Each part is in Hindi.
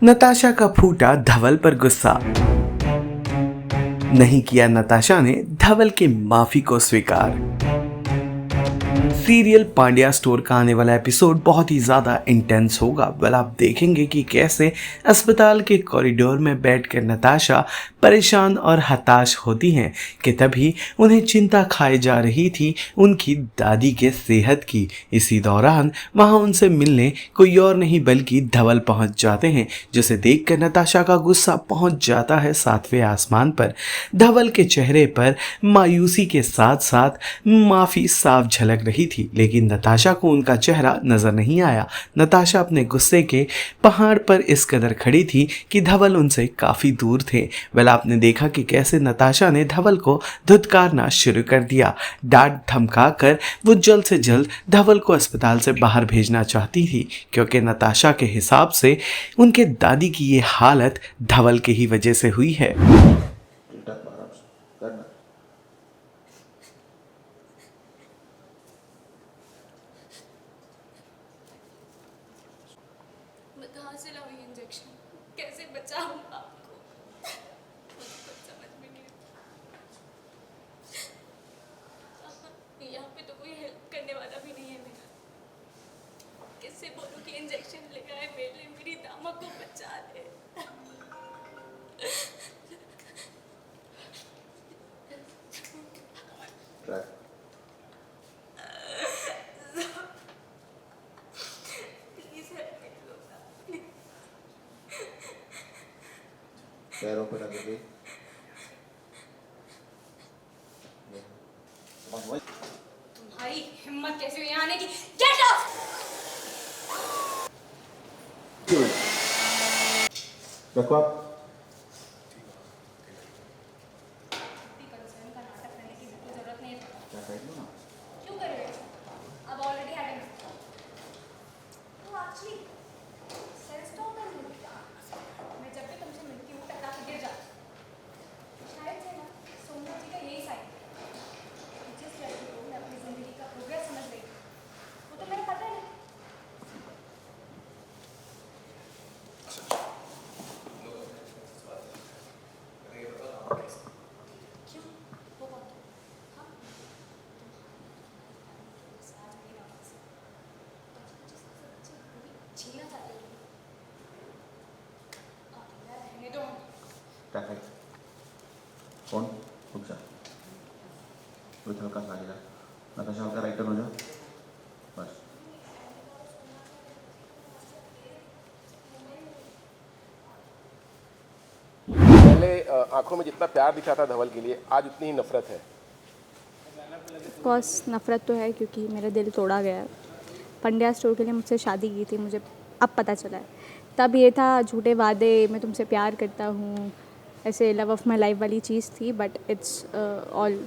नताशा का फूटा धवल पर गुस्सा। नहीं किया नताशा ने धवल की माफी को स्वीकार। सीरियल पांड्या स्टोर का आने वाला एपिसोड बहुत ही ज़्यादा इंटेंस होगा। आप देखेंगे कि कैसे अस्पताल के कॉरिडोर में बैठकर नताशा परेशान और हताश होती हैं कि तभी उन्हें चिंता खाए जा रही थी उनकी दादी के सेहत की। इसी दौरान वहां उनसे मिलने कोई और नहीं बल्कि धवल पहुंच जाते हैं, जिसे देखकर नताशा का गुस्सा पहुंच जाता है 7वें आसमान पर। धवल के चेहरे पर मायूसी के साथ साथ माफ़ी साफ झलक रही थी, लेकिन नताशा को उनका चेहरा नजर नहीं आया। नताशा अपने गुस्से के पहाड़ पर इस कदर खड़ी थी कि धवल उनसे काफी दूर थे। आपने देखा कि कैसे नताशा ने धवल को धुतकारना शुरू कर दिया। डांट धमका कर वो जल्द से जल्द धवल को अस्पताल से बाहर भेजना चाहती थी, क्योंकि नताशा के हिसाब से उनके दादी की ये हालत धवल के ही वजह से हुई है। कहाँ से लाऊं ये इंजेक्शन, कैसे बचाऊं आपको, कुछ समझ में नहीं आता। यहाँ पे तो कोई हेल्प करने वाला भी नहीं है मेरा। किससे बोलूं कि इंजेक्शन लगाए मेरे लिए, मेरी दामा को बचा ले। पैरों पर रख दे। तुम्हारी हिम्मत कैसे हुई यहाँ आने की? Get out! रखो आप। कंसर्न का नाटक करने की बिल्कुल जरूरत नहीं है। क्या कर लो ना? क्यों कर रहे हो? अब ऑलरेडी हैड इनफ। तो एक्चुअली सेल्फ स्टॉक कर लेती क्या? मैं जब भी तुमसे मिलती हूँ टकरा के गिर जाती हूँ। शायद से ना सोमनाथ जी का यही साइन। जिस लड़की को मैं अपनी जिंदगी का प्रोग्रेस समझ रही थी, वो तो मेरा पता है ना। क्यों? वो कौन? हाँ? आज मेरी वापस छीनना चाहते हो? यार रहने दो। क्या कर? कौन? रुक जा। रुक हल्का सा आगे जा। नताशा हल्का राइट टर्न हो जा। बस। पहले आंखों में जितना प्यार दिखा था धवल के लिए, आज उतनी ही नफरत है। ऑफकोर्स नफ़रत तो है, क्योंकि मेरा दिल तोड़ा गया है। पंड्या स्टोर के लिए मुझसे शादी की थी, मुझे अब पता चला है। तब ये था झूठे वादे, मैं तुमसे प्यार करता हूँ, ऐसे लव ऑफ माई लाइफ वाली चीज़ थी, but it's all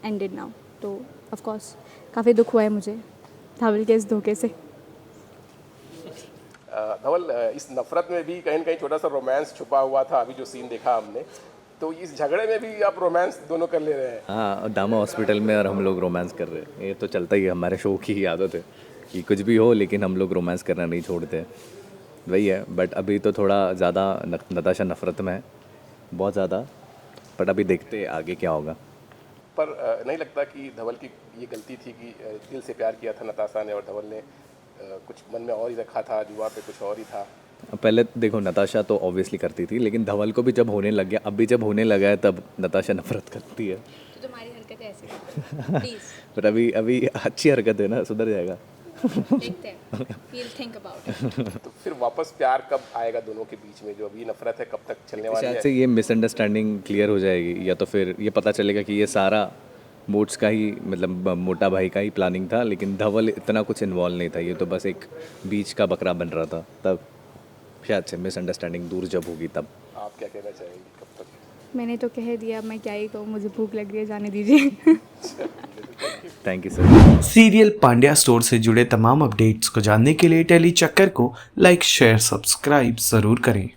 ended now. तो ऑफकोर्स काफ़ी दुख हुआ है मुझे धवल के इस धोखे से। धवल, इस नफरत में भी कहीं न कहीं छोटा सा रोमांस छुपा हुआ था। अभी जो सीन देखा हमने, तो इस झगड़े में भी आप रोमांस दोनों कर ले रहे हैं। हाँ, दामा हॉस्पिटल में और हम लोग रोमांस कर रहे हैं। ये तो चलता ही है, हमारे शो की ही आदत है कि कुछ भी हो लेकिन हम लोग रोमांस करना नहीं छोड़ते। वही है, बट अभी तो थोड़ा ज़्यादा नताशा नफरत में है, बहुत ज़्यादा। बट अभी देखते हैं आगे क्या होगा। पर नहीं लगता कि धवल की ये गलती थी कि दिल से प्यार किया था नताशा ने, और धवल ने कुछ मन में और ही रखा था, जुआ पे कुछ और ही था। पहले देखो, नताशा तो ऑब्वियसली करती थी, लेकिन धवल को भी जब होने लग गया, अभी जब होने लगा है तब नताशा नफरत करती है। तो तुम्हारी हरकतें ऐसी प्लीज़ पर अभी अच्छी हरकत है ना, सुधर जाएगा। देखते हैं, वील थिंक अबाउट इट। तो फिर वापस प्यार कब आएगा दोनों के बीच में? जो अभी नफरत है कब तक चलने वाली शायद है? से ये मिसअंडरस्टैंडिंग क्लियर हो जाएगी, या तो फिर ये पता चलेगा कि ये सारा मोट्स का ही, मतलब मोटा भाई का ही प्लानिंग था, लेकिन धवल इतना कुछ इन्वॉल्व नहीं था। ये तो बस एक बीच का बकरा बन रहा था। तब शायद से मिसअंडरस्टैंडिंग दूर जब होगी तब। आप क्या कहना चाहेंगे? कब तक? मैंने तो कह दिया, मैं क्या ही कहूँ, मुझे भूख लग रही है, जाने दीजिए। Thank you sir. Serial Pandya store से जुड़े तमाम अपडेट्स को जानने के लिए टेली चक्कर को लाइक, शेयर, सब्सक्राइब जरूर करें।